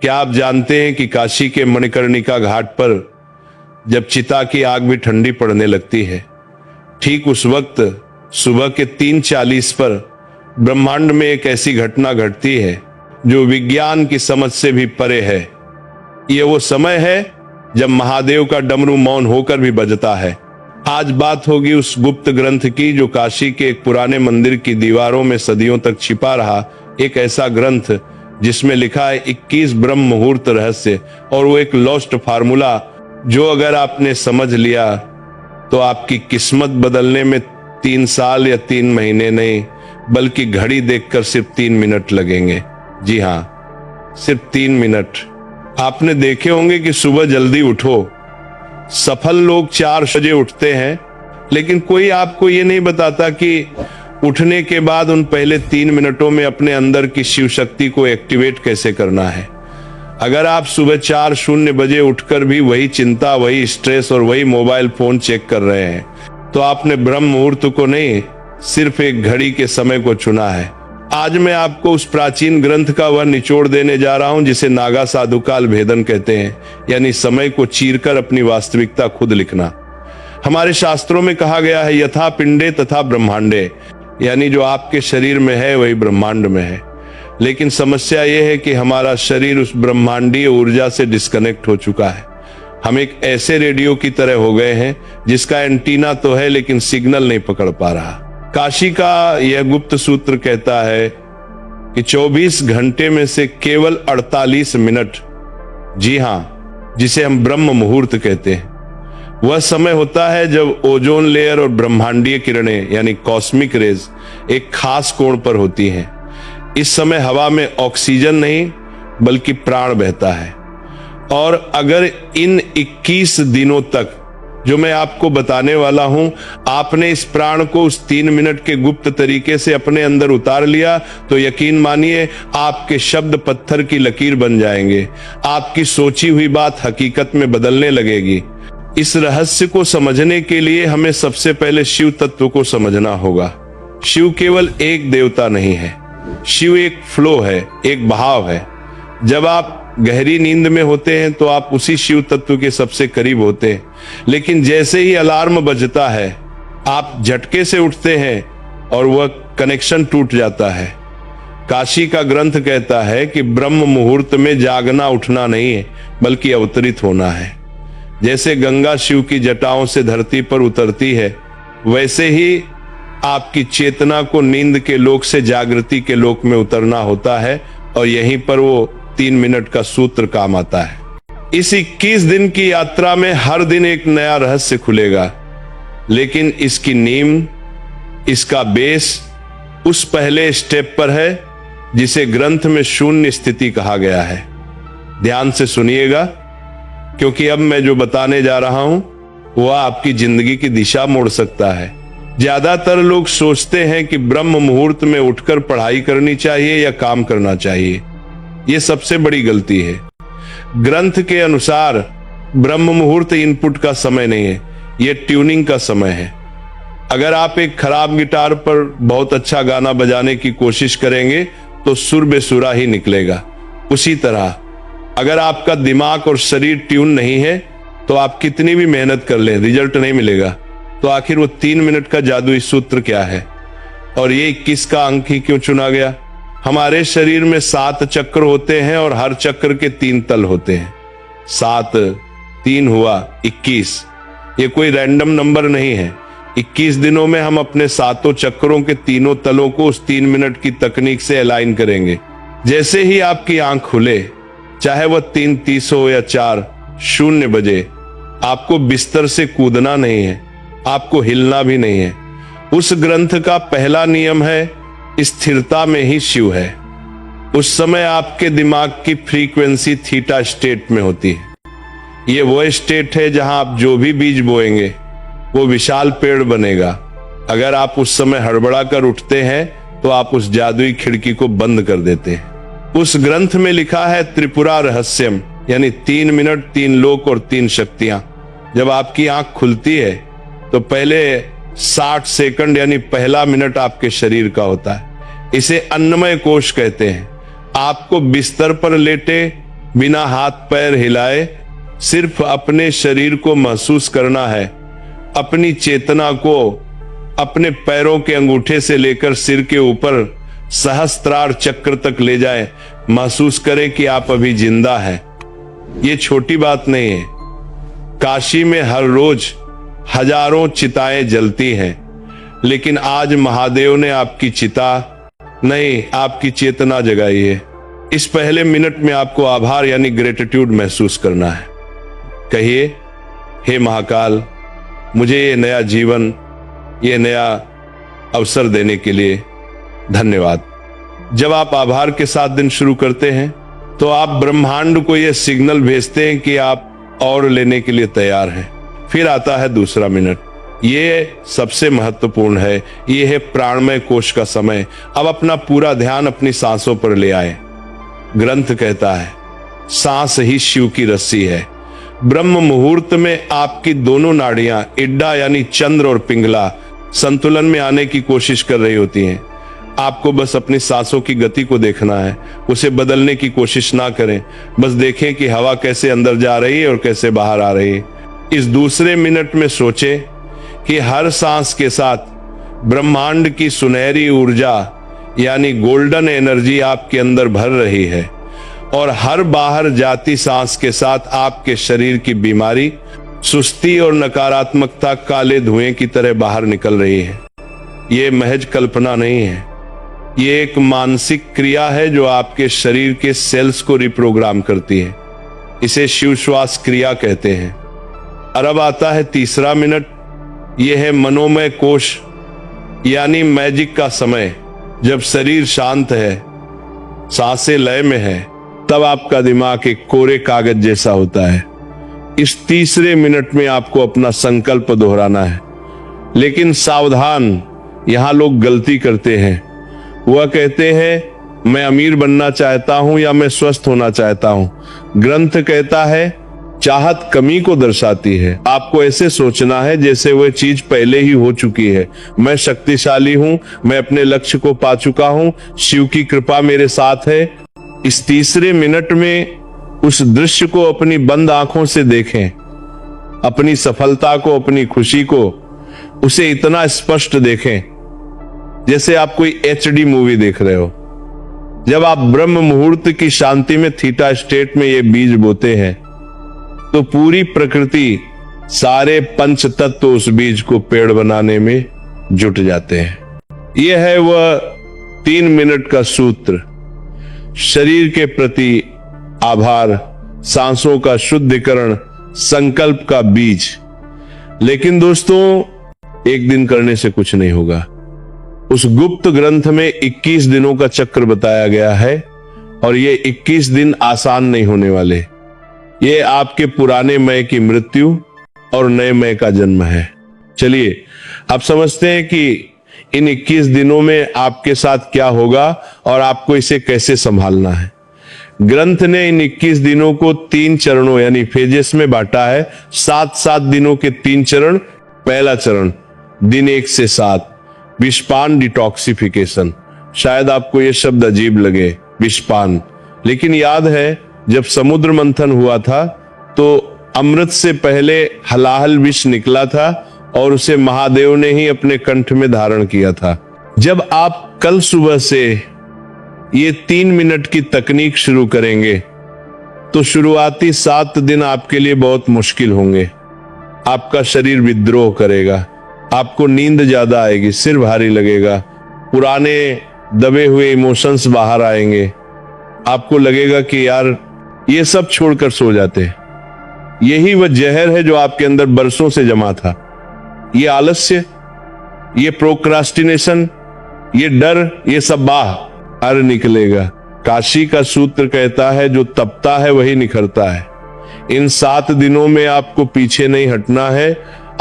क्या आप जानते हैं कि काशी के मणिकर्णिका घाट पर जब चिता की आग भी ठंडी पड़ने लगती है, ठीक उस वक्त सुबह के 3:40 पर ब्रह्मांड में एक ऐसी घटना घटती है जो विज्ञान की समझ से भी परे है। यह वो समय है जब महादेव का डमरू मौन होकर भी बजता है। आज बात होगी उस गुप्त ग्रंथ की जो काशी के एक पुराने मंदिर की दीवारों में सदियों तक छिपा रहा एक ऐसा ग्रंथ जिसमें लिखा है 21 ब्रह्म मुहूर्त रहस्य, और वो एक लॉस्ट फार्मूला जो अगर आपने समझ लिया तो आपकी किस्मत बदलने में 3 साल या 3 महीने नहीं बल्कि घड़ी देखकर सिर्फ 3 मिनट लगेंगे। जी हाँ, सिर्फ 3 मिनट। आपने देखे होंगे कि सुबह जल्दी उठो, सफल लोग 4 बजे उठते हैं, लेकिन कोई आपको ये नहीं बताता कि उठने के बाद उन पहले 3 मिनटों में अपने अंदर की शिव शक्ति को एक्टिवेट कैसे करना है। अगर आप सुबह 4:00 बजे उठकर भी वही चिंता, वही स्ट्रेस और वही मोबाइल फोन चेक कर रहे हैं तो आपने ब्रह्म मुहूर्त को नहीं, सिर्फ एक घड़ी के समय को चुना है। आज मैं आपको उस प्राचीन ग्रंथ का वह निचोड़ देने जा रहा हूं जिसे नागा साधुकाल भेदन कहते हैं, यानी समय को चीरकर अपनी वास्तविकता खुद लिखना। हमारे शास्त्रों में कहा गया है यथा पिंडे तथा ब्रह्मांडे, यानी जो आपके शरीर में है वही ब्रह्मांड में है। लेकिन समस्या यह है कि हमारा शरीर उस ब्रह्मांडीय ऊर्जा से डिस्कनेक्ट हो चुका है। हम एक ऐसे रेडियो की तरह हो गए हैं जिसका एंटीना तो है लेकिन सिग्नल नहीं पकड़ पा रहा। काशी का यह गुप्त सूत्र कहता है कि 24 घंटे में से केवल 48 मिनट, जी हां, जिसे हम ब्रह्म मुहूर्त कहते हैं, वह समय होता है जब ओजोन लेयर और ब्रह्मांडीय किरणें यानी कॉस्मिक रेज एक खास कोण पर होती हैं। इस समय हवा में ऑक्सीजन नहीं बल्कि प्राण बहता है। और अगर इन 21 दिनों तक जो मैं आपको बताने वाला हूं, आपने इस प्राण को उस 3 मिनट के गुप्त तरीके से अपने अंदर उतार लिया तो यकीन मानिए आपके शब्द पत्थर की लकीर बन जाएंगे। आपकी सोची हुई बात हकीकत में बदलने लगेगी। इस रहस्य को समझने के लिए हमें सबसे पहले शिव तत्व को समझना होगा। शिव केवल एक देवता नहीं है, शिव एक फ्लो है, एक बहाव है। जब आप गहरी नींद में होते हैं तो आप उसी शिव तत्व के सबसे करीब होते हैं, लेकिन जैसे ही अलार्म बजता है आप झटके से उठते हैं और वह कनेक्शन टूट जाता है। काशी का ग्रंथ कहता है कि ब्रह्म मुहूर्त में जागना उठना नहीं है बल्कि अवतरित होना है। जैसे गंगा शिव की जटाओं से धरती पर उतरती है, वैसे ही आपकी चेतना को नींद के लोक से जागृति के लोक में उतरना होता है, और यहीं पर वो 3 मिनट का सूत्र काम आता है। इस 21 दिन की यात्रा में हर दिन एक नया रहस्य खुलेगा, लेकिन इसकी नींव, इसका बेस उस पहले स्टेप पर है जिसे ग्रंथ में शून्य स्थिति कहा गया है। ध्यान से सुनिएगा, क्योंकि अब मैं जो बताने जा रहा हूं वह आपकी जिंदगी की दिशा मोड़ सकता है। ज्यादातर लोग सोचते हैं कि ब्रह्म मुहूर्त में उठकर पढ़ाई करनी चाहिए या काम करना चाहिए। यह सबसे बड़ी गलती है। ग्रंथ के अनुसार ब्रह्म मुहूर्त इनपुट का समय नहीं है, यह ट्यूनिंग का समय है। अगर आप एक खराब गिटार पर बहुत अच्छा गाना बजाने की कोशिश करेंगे तो सुर बेसुरा ही निकलेगा। उसी तरह अगर आपका दिमाग और शरीर ट्यून नहीं है तो आप कितनी भी मेहनत कर लें, रिजल्ट नहीं मिलेगा। तो आखिर वो 3 मिनट का जादुई सूत्र क्या है, और ये 21 का अंक ही क्यों चुना गया? हमारे शरीर में 7 चक्र होते हैं और हर चक्र के 3 तल होते हैं। 7 3 हुआ 21। ये कोई रैंडम नंबर नहीं है। 21 दिनों में हम अपने 7 चक्रों के 3 तलों को उस 3 मिनट की तकनीक से अलाइन करेंगे। जैसे ही आपकी आंख खुले, चाहे वह 3:30 हो या 4:00 बजे, आपको बिस्तर से कूदना नहीं है, आपको हिलना भी नहीं है। उस ग्रंथ का पहला नियम है स्थिरता में ही शिव है। उस समय आपके दिमाग की फ्रीक्वेंसी थीटा स्टेट में होती है। यह वो स्टेट है जहां आप जो भी बीज बोएंगे वो विशाल पेड़ बनेगा। अगर आप उस समय हड़बड़ा कर उठते हैं तो आप उस जादुई खिड़की को बंद कर देते हैं। उस ग्रंथ में लिखा है त्रिपुरा रहस्यम, यानी 3 मिनट 3 लोक और 3 शक्तियां। जब आपकी आंख खुलती है तो पहले 60 सेकंड यानी पहला मिनट आपके शरीर का होता है। इसे अन्नमय कोश कहते हैं। आपको बिस्तर पर लेटे बिना हाथ पैर हिलाए सिर्फ अपने शरीर को महसूस करना है। अपनी चेतना को अपने पैरों के अंगूठे से लेकर सिर के ऊपर सहस्त्रार चक्र तक ले जाए। महसूस करें कि आप अभी जिंदा हैं। ये छोटी बात नहीं है। काशी में हर रोज हजारों चिताएं जलती हैं, लेकिन आज महादेव ने आपकी चिता नहीं, आपकी चेतना जगाई है। इस पहले मिनट में आपको आभार यानी ग्रेटिट्यूड महसूस करना है। कहिए, हे महाकाल, मुझे ये नया जीवन, ये नया अवसर देने के लिए धन्यवाद। जब आप आभार के साथ दिन शुरू करते हैं तो आप ब्रह्मांड को यह सिग्नल भेजते हैं कि आप और लेने के लिए तैयार हैं। फिर आता है दूसरा मिनट। ये सबसे महत्वपूर्ण है। ये है प्राणमय कोश का समय। अब अपना पूरा ध्यान अपनी सांसों पर ले आए। ग्रंथ कहता है, सांस ही शिव की रस्सी है। ब्रह्म मुहूर्त में आपकी दोनों नाड़ियां, इड्डा यानी चंद्र और पिंगला, संतुलन में आने की कोशिश कर रही होती हैं। आपको बस अपनी सांसों की गति को देखना है। उसे बदलने की कोशिश ना करें। बस देखें कि हवा कैसे अंदर जा रही है और कैसे बाहर आ रही है। इस दूसरे मिनट में सोचें कि हर सांस के साथ ब्रह्मांड की सुनहरी ऊर्जा यानी गोल्डन एनर्जी आपके अंदर भर रही है और हर बाहर जाती सांस के साथ आपके शरीर की बीमारी, सुस्ती और नकारात्मकता काले धुएं की तरह बाहर निकल रही है। ये महज कल्पना नहीं है, ये एक मानसिक क्रिया है जो आपके शरीर के सेल्स को रिप्रोग्राम करती है। इसे शिव श्वास क्रिया कहते हैं। और अब आता है तीसरा मिनट। यह है मनोमय कोश यानी मैजिक का समय। जब शरीर शांत है, सांसें लय में है, तब आपका दिमाग एक कोरे कागज जैसा होता है। इस तीसरे मिनट में आपको अपना संकल्प दोहराना है। लेकिन सावधान, यहां लोग गलती करते हैं। वह कहते हैं, मैं अमीर बनना चाहता हूं या मैं स्वस्थ होना चाहता हूं। ग्रंथ कहता है, चाहत कमी को दर्शाती है। आपको ऐसे सोचना है जैसे वह चीज पहले ही हो चुकी है। मैं शक्तिशाली हूं, मैं अपने लक्ष्य को पा चुका हूं, शिव की कृपा मेरे साथ है। इस तीसरे मिनट में उस दृश्य को अपनी बंद आंखों से देखें। अपनी सफलता को, अपनी खुशी को, उसे इतना स्पष्ट देखें जैसे आप कोई HD मूवी देख रहे हो। जब आप ब्रह्म मुहूर्त की शांति में थीटा स्टेट में ये बीज बोते हैं तो पूरी प्रकृति, सारे पंच तत्व उस बीज को पेड़ बनाने में जुट जाते हैं। यह है वह 3 मिनट का सूत्र। शरीर के प्रति आभार, सांसों का शुद्धिकरण, संकल्प का बीज। लेकिन दोस्तों, एक दिन करने से कुछ नहीं होगा। उस गुप्त ग्रंथ में 21 दिनों का चक्र बताया गया है और ये 21 दिन आसान नहीं होने वाले। ये आपके पुराने मैं की मृत्यु और नए मैं का जन्म है। चलिए, आप समझते हैं कि इन 21 दिनों में आपके साथ क्या होगा और आपको इसे कैसे संभालना है। ग्रंथ ने इन 21 दिनों को 3 चरणों यानी फेजेस में बांटा है। 7-7 दिनों के 3 चरण। पहला चरण दिन 1 से 7, विषपान डिटॉक्सिफिकेशन। शायद आपको यह शब्द अजीब लगे, विषपान, लेकिन याद है जब समुद्र मंथन हुआ था तो अमृत से पहले हलाहल विष निकला था और उसे महादेव ने ही अपने कंठ में धारण किया था। जब आप कल सुबह से ये 3 मिनट की तकनीक शुरू करेंगे तो शुरुआती 7 दिन आपके लिए बहुत मुश्किल होंगे। आपका शरीर विद्रोह करेगा, आपको नींद ज्यादा आएगी, सिर भारी लगेगा, पुराने दबे हुए इमोशंस बाहर आएंगे। आपको लगेगा कि यार ये सब छोड़कर सो जाते। यही वह जहर है जो आपके अंदर बरसों से जमा था। ये आलस्य, ये प्रोक्रास्टिनेशन, ये डर, ये सब बाहर निकलेगा। काशी का सूत्र कहता है, जो तपता है वही निखरता है। इन 7 दिनों में आपको पीछे नहीं हटना है,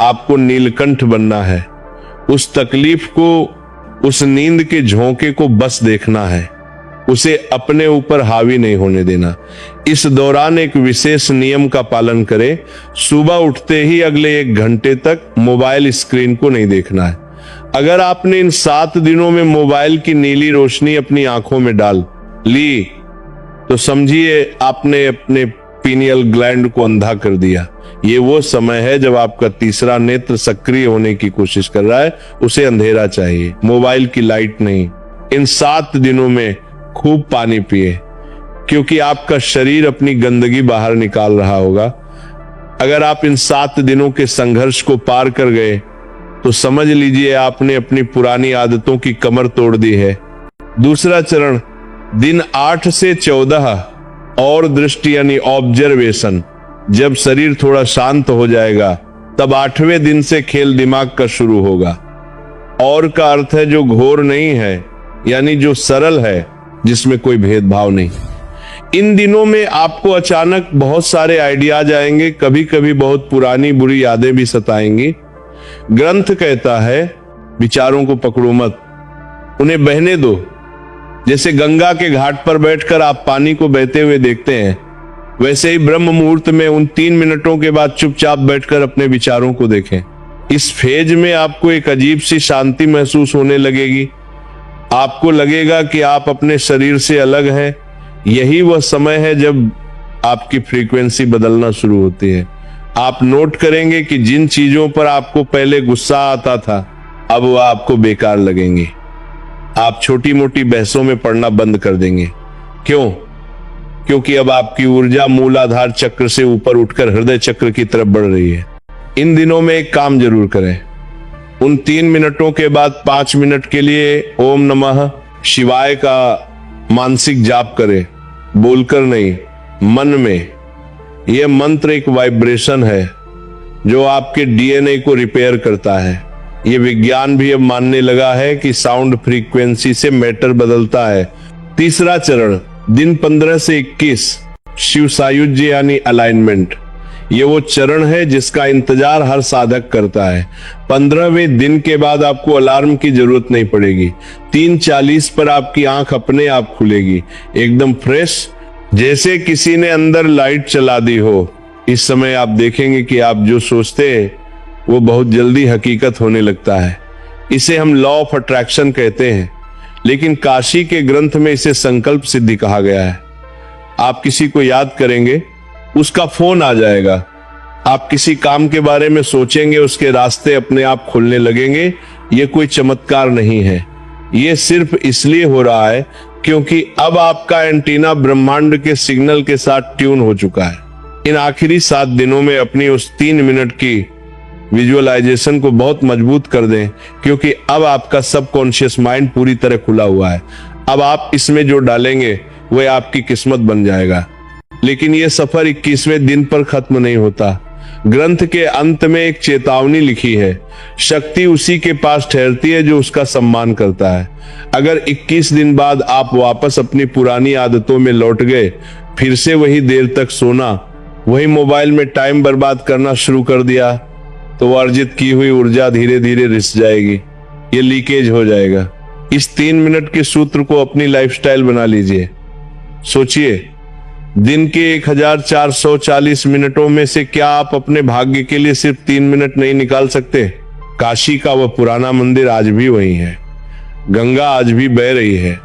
आपको नीलकंठ बनना है। उस तकलीफ को, उस नींद के झोंके को बस देखना है, उसे अपने ऊपर हावी नहीं होने देना। इस दौरान एक विशेष नियम का पालन करें। सुबह उठते ही अगले 1 घंटे तक मोबाइल स्क्रीन को नहीं देखना है। अगर आपने इन 7 दिनों में मोबाइल की नीली रोशनी अपनी आंखों में डाल ली तो समझिए आपने अपने पीनियल ग्लैंड को अंधा कर दिया। ये वो समय है जब आपका तीसरा नेत्र सक्रिय होने की कोशिश कर रहा है, उसे अंधेरा चाहिए, मोबाइल की लाइट नहीं। इन 7 दिनों में खूब पानी पिए, क्योंकि आपका शरीर अपनी गंदगी बाहर निकाल रहा होगा। अगर आप इन 7 दिनों के संघर्ष को पार कर गए तो समझ लीजिए आपने अपनी पुरानी आदतों की कमर तोड़ दी है। दूसरा चरण दिन 8 से 14 और दृष्टि यानी ऑब्जर्वेशन। जब शरीर थोड़ा शांत हो जाएगा तब 8वें दिन से खेल दिमाग का शुरू होगा। और का अर्थ है जो घोर नहीं है, यानी जो सरल है, जिसमें कोई भेदभाव नहीं। इन दिनों में आपको अचानक बहुत सारे आइडियाज आएंगे, कभी कभी बहुत पुरानी बुरी यादें भी सताएंगी। ग्रंथ कहता है विचारों को पकड़ो मत, उन्हें बहने दो। जैसे गंगा के घाट पर बैठकर आप पानी को बहते हुए देखते हैं, वैसे ही ब्रह्म मुहूर्त में उन 3 मिनटों के बाद चुपचाप बैठकर अपने विचारों को देखें। इस फेज में आपको एक अजीब सी शांति महसूस होने लगेगी। आपको लगेगा कि आप अपने शरीर से अलग हैं। यही वह समय है जब आपकी फ्रीक्वेंसी बदलना शुरू होती है। आप नोट करेंगे कि जिन चीजों पर आपको पहले गुस्सा आता था, अब वह आपको बेकार लगेंगे। आप छोटी मोटी बहसों में पड़ना बंद कर देंगे। क्यों? क्योंकि अब आपकी ऊर्जा मूलाधार चक्र से ऊपर उठकर हृदय चक्र की तरफ बढ़ रही है। इन दिनों में एक काम जरूर करें। उन 3 मिनटों के बाद 5 मिनट के लिए ओम नमः शिवाय का मानसिक जाप करें, बोलकर नहीं, मन में। यह मंत्र एक वाइब्रेशन है जो आपके डीएनए को रिपेयर करता है। यह विज्ञान भी अब मानने लगा है कि साउंड फ्रीक्वेंसी से मैटर बदलता है। तीसरा चरण दिन 15 से 21 शिव सायुज्य यानी अलाइनमेंट। ये वो चरण है जिसका इंतजार हर साधक करता है। 15वें दिन के बाद आपको अलार्म की जरूरत नहीं पड़ेगी। 3:40 पर आपकी आंख अपने आप खुलेगी, एकदम फ्रेश, जैसे किसी ने अंदर लाइट चला दी हो। इस समय आप देखेंगे कि आप जो सोचते हैं वो बहुत जल्दी हकीकत होने लगता है। इसे हम लॉ ऑफ अट्रैक्शन कहते हैं, लेकिन काशी के ग्रंथ में इसे संकल्प सिद्धि कहा गया है। आप किसी को याद करेंगे, उसका फोन आ जाएगा। आप किसी काम के बारे में सोचेंगे, उसके रास्ते अपने आप खुलने लगेंगे। यह कोई चमत्कार नहीं है, यह सिर्फ इसलिए हो रहा है क्योंकि अब आपका एंटीना ब्रह्मांड के सिग्नल के साथ ट्यून हो चुका है। इन आखिरी 7 दिनों में अपनी उस 3 मिनट की विजुअलाइजेशन को बहुत मजबूत कर दें, क्योंकि अब आपका सबकॉन्शियस माइंड पूरी तरह खुला हुआ है। अब आप इसमें जो डालेंगे वह आपकी किस्मत बन जाएगा। लेकिन यह सफर 21वें दिन पर खत्म नहीं होता। ग्रंथ के अंत में एक चेतावनी लिखी है, शक्ति उसी के पास ठहरती है जो उसका सम्मान करता है। अगर 21 दिन बाद आप वापस अपनी पुरानी आदतों में लौट गए, फिर से वही देर तक सोना, वही मोबाइल में टाइम बर्बाद करना शुरू कर दिया, तो अर्जित की हुई ऊर्जा धीरे धीरे रिस जाएगी, ये लीकेज हो जाएगा। इस 3 मिनट के सूत्र को अपनी लाइफस्टाइल बना लीजिए। सोचिए, दिन के 1440 मिनटों में से क्या आप अपने भाग्य के लिए सिर्फ 3 मिनट नहीं निकाल सकते? काशी का वह पुराना मंदिर आज भी वही है, गंगा आज भी बह रही है,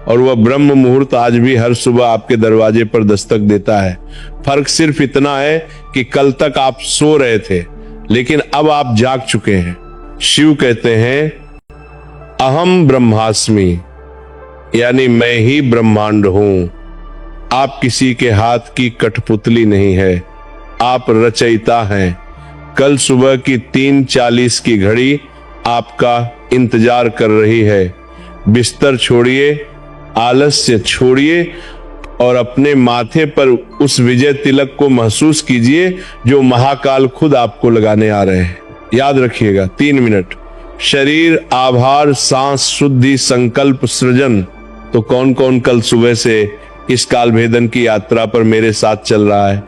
और वह ब्रह्म मुहूर्त आज भी हर सुबह आपके दरवाजे पर दस्तक देता है। फर्क सिर्फ इतना है कि कल तक आप सो रहे थे, लेकिन अब आप जाग चुके हैं। शिव कहते हैं अहम ब्रह्मास्मि, यानी मैं ही ब्रह्मांड हूं। आप किसी के हाथ की कठपुतली नहीं है, आप रचयिता हैं। कल सुबह की 3:40 की घड़ी आपका इंतजार कर रही है। बिस्तर छोड़िए, आलस्य छोड़िए और अपने माथे पर उस विजय तिलक को महसूस कीजिए जो महाकाल खुद आपको लगाने आ रहे हैं। याद रखिएगा, 3 मिनट। शरीर, आभार, सांस शुद्धि, संकल्प, सृजन। तो कौन कौन कल सुबह से इस काल भेदन की यात्रा पर मेरे साथ चल रहा है?